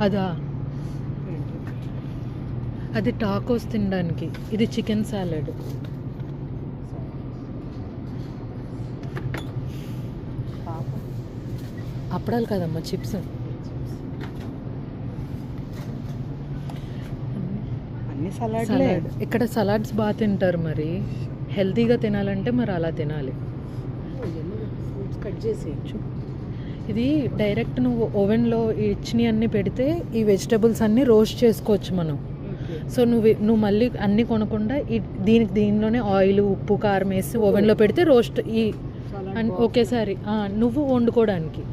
అదా, అది టాకోస్ తినడానికి. ఇది చికెన్ సాలడ్. అప్పడాలు కదమ్మా, చిప్స్. అన్ని సలాడ్. ఇక్కడ సలాడ్స్ బాగా తింటారు. మరి హెల్తీగా తినాలంటే మరి అలా తినాలి. ఫ్రూట్స్ కట్ చేసేయచ్చు. ఇది డైరెక్ట్ నువ్వు ఓవెన్లో ఇచ్చినవి అన్నీ పెడితే ఈ వెజిటబుల్స్ అన్నీ రోస్ట్ చేసుకోవచ్చు మనం. సో నువ్వు మళ్ళీ అన్నీ కొనకుండా దీనిలోనే ఆయిల్, ఉప్పు, కారం వేసి ఓవెన్లో పెడితే రోస్ట్ ఒకేసారి నువ్వు వండుకోవడానికి.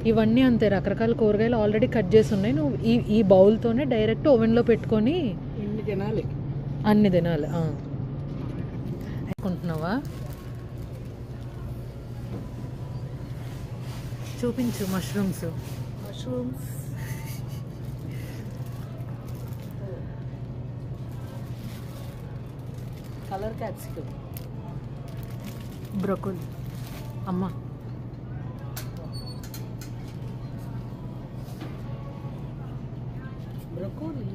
ఇవన్నీ అంతే, రకరకాల కూరగాయలు ఆల్రెడీ కట్ చేసి ఉన్నాయి. నువ్వు ఈ బౌల్తోనే డైరెక్ట్ ఓవెన్లో పెట్టుకొని అన్ని తినాలి. అనుకుంటున్నావా? చూపించు. Mushrooms colour capsicum, broccoli. అమ్మ బ్రోకోలీ.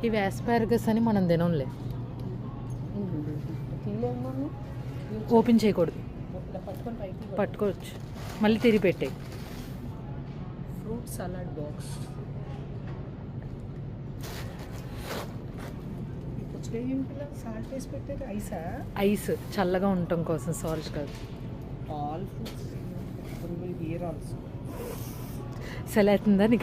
ఇవి ఆస్పారగస్ అని మనం తినంలే. ఓపెన్ చేయకూడదు, పట్టుకోవచ్చు. మళ్ళీ తిరిగి పెట్టే. Fruit salad box. సాల్ట్ వేసి పెట్టారు. ఐస్ చల్లగా ఉండటం కోసం, సాల్ట్ కాదు. All fruits. Here also. Cell అవుతుందా నీకు?